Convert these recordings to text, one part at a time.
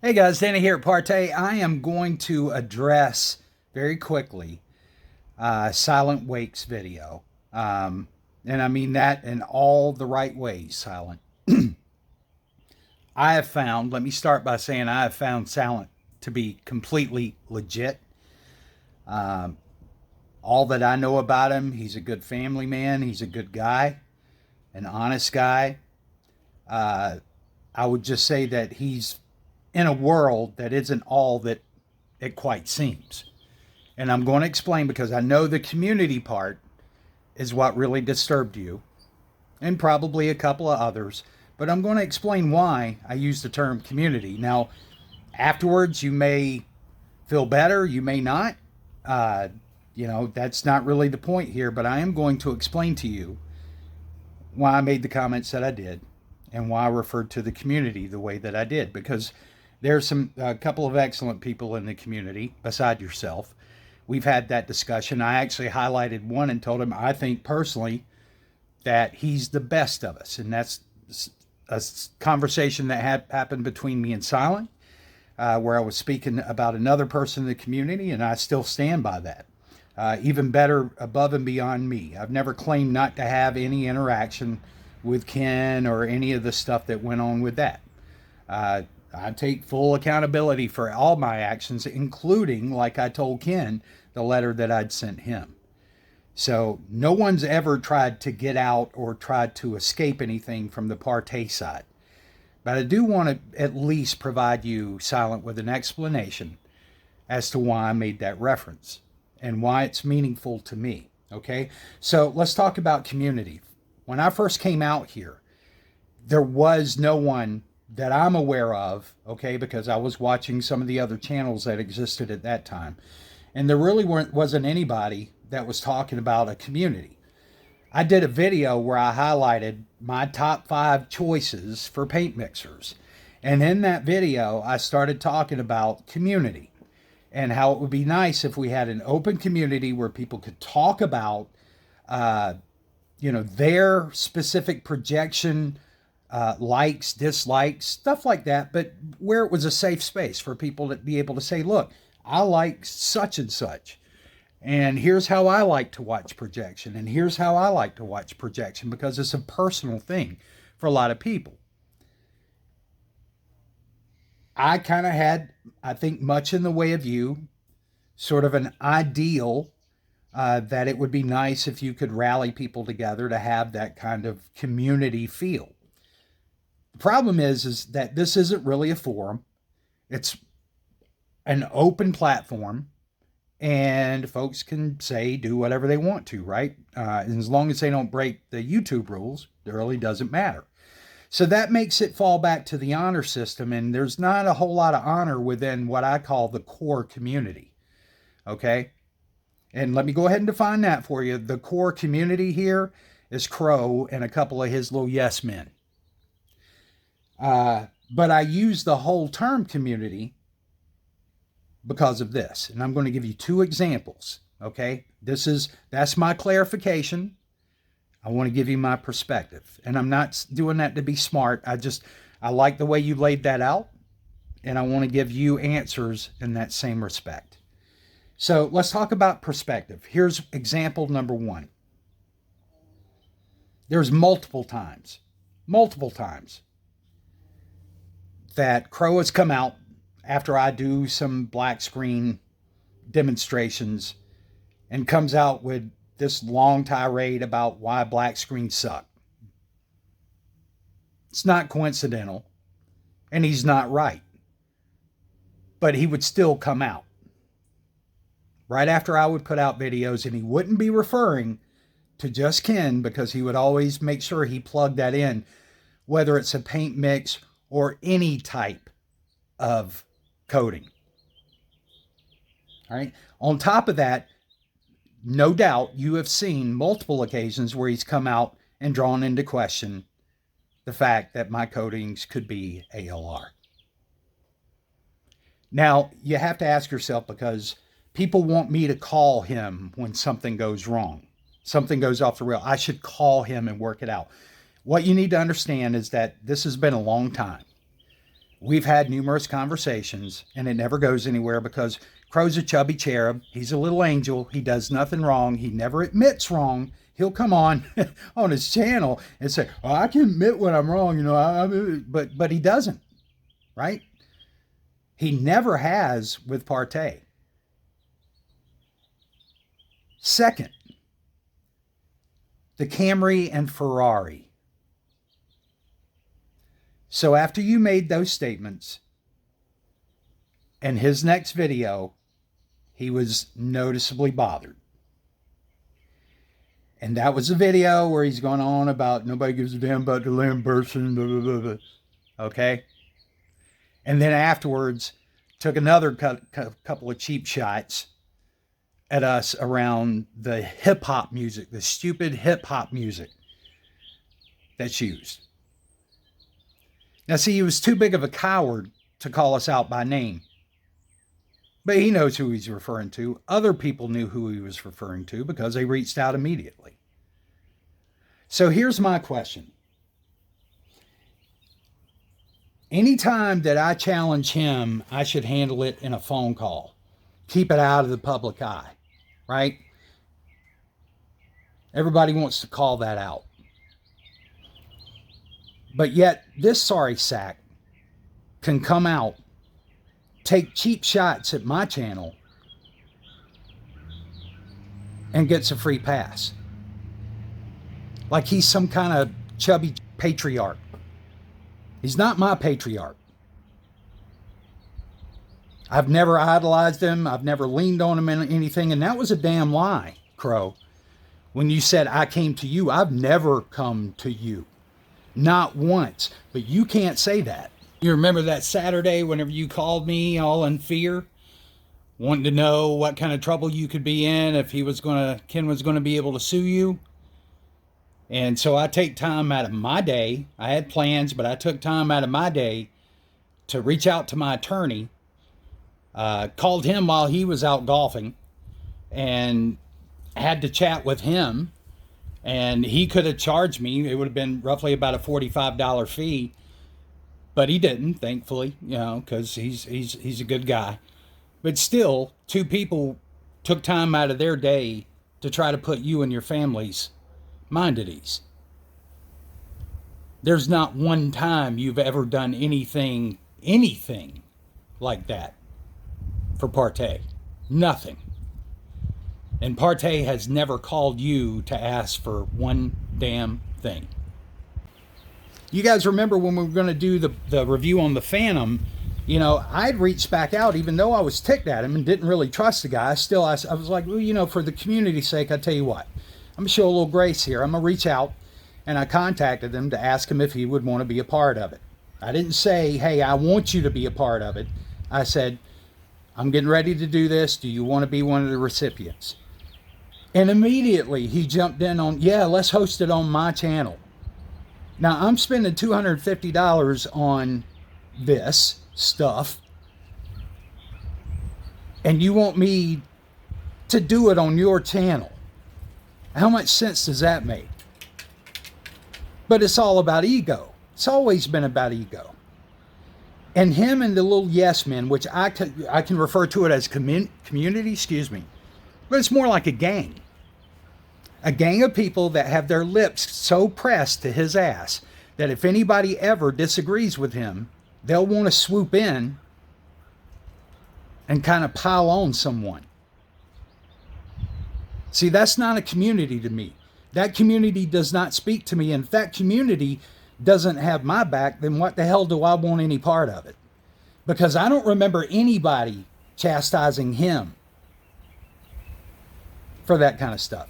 Hey guys, Danny here at Partay. I am going to address very quickly Silent Wake's video. And I mean that in all the right ways, Silent. I have found, let me start by saying I have found Silent to be completely legit. All that I know about him, he's a good family man, he's a good guy, an honest guy. Uh, I would just say that he's in a world that isn't all that it quite seems. And I'm going to explain because I know the community part is what really disturbed you and probably a couple of others. But I'm going to explain why I use the term community. Now, afterwards, you may feel better, you may not. Uh, that's not really the point here, but I am going to explain to you why I made the comments that I did and why I referred to the community the way that I did. Because there's a couple of excellent people in the community beside yourself. We've had that discussion. I actually highlighted one and told him I think personally that he's the best of us, and that's a conversation that had happened between me and Silent, where I was speaking about another person in the community, and I still stand by that. Even better, above and beyond me. I've never claimed not to have any interaction with Ken or any of the stuff that went on with that. I take full accountability for all my actions, including, like I told Ken, the letter that I'd sent him. So no one's ever tried to get out or tried to escape anything from the Partay side. But I do want to at least provide you, Silent, with an explanation as to why I made that reference and why it's meaningful to me. Okay? So let's talk about community. When I first came out here, there was no one that I'm aware of, okay, because I was watching some of the other channels that existed at that time. And there really wasn't anybody that was talking about a community. I did a video where I highlighted my top 5 choices for paint mixers. And in that video, I started talking about community and how it would be nice if we had an open community where people could talk about, their specific projection, likes, dislikes, stuff like that, but where it was a safe space for people to be able to say, look, I like such and such. And here's how I like to watch projection. And here's how I like to watch projection because it's a personal thing for a lot of people. I kind of had, I think, much in the way of you, sort of an ideal that it would be nice if you could rally people together to have that kind of community feel. The problem is that this isn't really a forum. It's an open platform, and folks can say, do whatever they want to, right? And as long as they don't break the YouTube rules, it really doesn't matter. So that makes it fall back to the honor system, and there's not a whole lot of honor within what I call the core community, okay? And let me go ahead and define that for you. The core community here is Crow and a couple of his little yes men. But I use the whole term community because of this. And I'm going to give you 2 examples. Okay. That's my clarification. I want to give you my perspective. And I'm not doing that to be smart. I like the way you laid that out. And I want to give you answers in that same respect. So let's talk about perspective. Here's example number 1. There's multiple times that Crow has come out after I do some black screen demonstrations and comes out with this long tirade about why black screens suck. It's not coincidental, and he's not right. But he would still come out right after I would put out videos, and he wouldn't be referring to just Ken because he would always make sure he plugged that in, whether it's a paint mix or any type of coating. All right. On top of that, no doubt you have seen multiple occasions where he's come out and drawn into question the fact that my coatings could be ALR. Now, you have to ask yourself, because people want me to call him when something goes wrong, something goes off the rail. I should call him and work it out. What you need to understand is that this has been a long time. We've had numerous conversations, and it never goes anywhere because Crow's a chubby cherub. He's a little angel. He does nothing wrong. He never admits wrong. He'll come on on his channel and say, "Oh, I can admit when I'm wrong, you know," but he doesn't, right? He never has with Partey. Second, the Camry and Ferrari. So after you made those statements, in his next video, he was noticeably bothered. And that was a video where he's going on about nobody gives a damn about the lamb person, blah, blah, blah, blah. Okay? And then afterwards, took another couple of cheap shots at us around the hip-hop music, the stupid hip-hop music that's used. Now, see, he was too big of a coward to call us out by name. But he knows who he's referring to. Other people knew who he was referring to because they reached out immediately. So here's my question. Anytime that I challenge him, I should handle it in a phone call. Keep it out of the public eye, right? Everybody wants to call that out. But yet, this sorry sack can come out, take cheap shots at my channel, and gets a free pass. Like he's some kind of chubby patriarch. He's not my patriarch. I've never idolized him. I've never leaned on him in anything. And that was a damn lie, Crow. When you said, I came to you, I've never come to you. Not once. But you can't say that. You remember that Saturday whenever you called me all in fear, wanting to know what kind of trouble you could be in if Ken was going to be able to sue you? And so I take time out of my day. I had plans, but I took time out of my day to reach out to my attorney. Called him while he was out golfing and had to chat with him. And he could have charged me. It would have been roughly about a $45 fee. But he didn't, thankfully, you know, because he's a good guy. But still, two people took time out of their day to try to put you and your family's mind at ease. There's not one time you've ever done anything like that for Partey. Nothing. And Partey has never called you to ask for one damn thing. You guys remember when we were going to do the review on the Phantom, you know, I'd reached back out even though I was ticked at him and didn't really trust the guy. I was like, well, you know, for the community's sake, I tell you what, I'm going to show a little grace here. I'm going to reach out. And I contacted him to ask him if he would want to be a part of it. I didn't say, hey, I want you to be a part of it. I said, I'm getting ready to do this. Do you want to be one of the recipients? And immediately he jumped in on, yeah, let's host it on my channel. Now, I'm spending $250 on this stuff, and you want me to do it on your channel. How much sense does that make? But it's all about ego. It's always been about ego. And him and the little yes men, which I can refer to it as community, but it's more like a gang. A gang of people that have their lips so pressed to his ass that if anybody ever disagrees with him, they'll want to swoop in and kind of pile on someone. See, that's not a community to me. That community does not speak to me. And if that community doesn't have my back, then what the hell do I want any part of it? Because I don't remember anybody chastising him for that kind of stuff.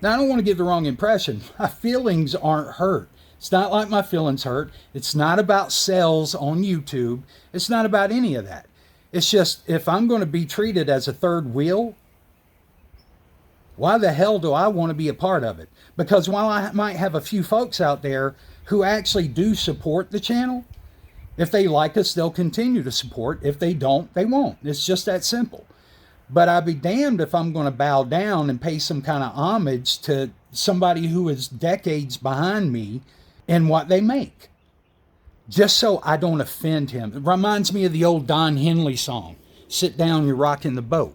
Now, I don't want to give the wrong impression. My feelings aren't hurt. It's not like my feelings hurt. It's not about sales on YouTube. It's not about any of that. It's just, if I'm going to be treated as a third wheel, why the hell do I want to be a part of it? Because while I might have a few folks out there who actually do support the channel, if they like us, they'll continue to support. If they don't, they won't. It's just that simple. But I'd be damned if I'm going to bow down and pay some kind of homage to somebody who is decades behind me in what they make. just so I don't offend him. It reminds me of the old Don Henley song, "Sit Down, You're Rocking the Boat."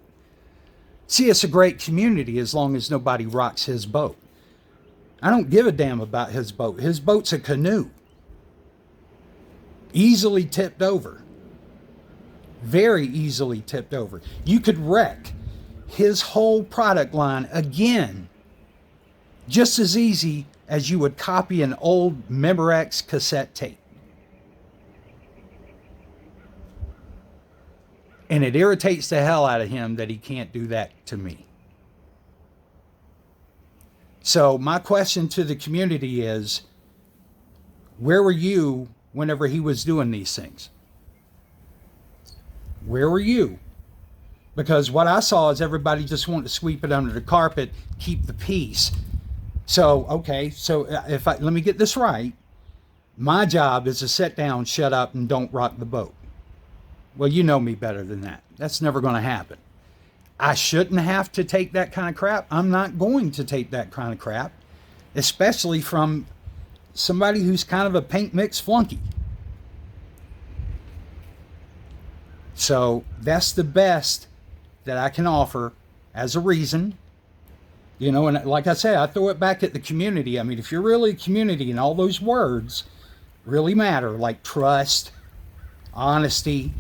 See, it's a great community as long as nobody rocks his boat. I don't give a damn about his boat. His boat's a canoe. Easily tipped over. Very easily tipped over. You could wreck his whole product line again just as easy as you would copy an old Memorex cassette tape. And it irritates the hell out of him that he can't do that to me. So my question to the community is, where were you whenever he was doing these things? Where were you? Because what I saw is everybody just wanted to sweep it under the carpet, keep the peace. So, okay, so let me get this right. My job is to sit down, shut up, and don't rock the boat. Well, you know me better than that. That's never going to happen. I shouldn't have to take that kind of crap. I'm not going to take that kind of crap, especially from somebody who's kind of a paint mix flunky. So that's the best that I can offer as a reason. You know, and like I said, I throw it back at the community. I mean, if you're really a community and all those words really matter, like trust, honesty,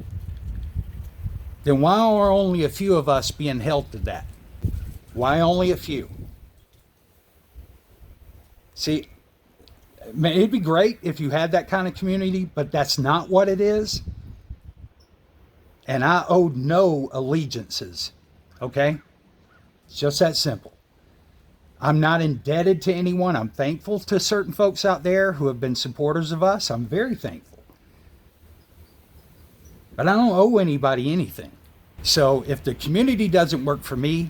then why are only a few of us being held to that? Why only a few? See, it'd be great if you had that kind of community, but that's not what it is. And I owed no allegiances, okay? It's just that simple. I'm not indebted to anyone. I'm thankful to certain folks out there who have been supporters of us. I'm very thankful. But I don't owe anybody anything. So if the community doesn't work for me,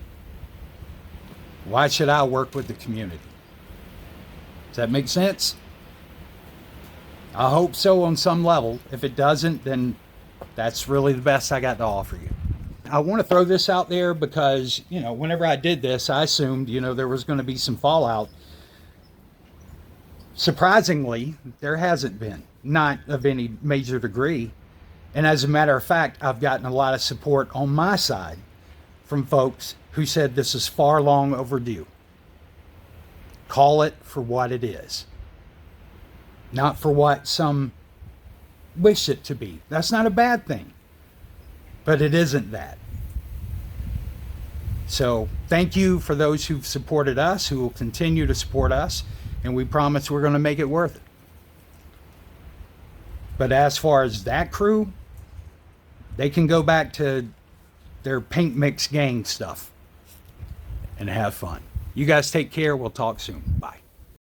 why should I work with the community? Does that make sense? I hope so on some level. If it doesn't, then that's really the best I got to offer you. I want to throw this out there because, you know, whenever I did this, I assumed, you know, there was going to be some fallout. Surprisingly, there hasn't been, not of any major degree. And as a matter of fact, I've gotten a lot of support on my side from folks who said this is far long overdue. Call it for what it is, not for what some wish it to be. That's not a bad thing, but it isn't that. So thank you for those who've supported us, who will continue to support us, and we promise we're going to make it worth it. But as far as that crew, they can go back to their paint mix gang stuff and have fun. You guys take care. We'll talk soon. Bye.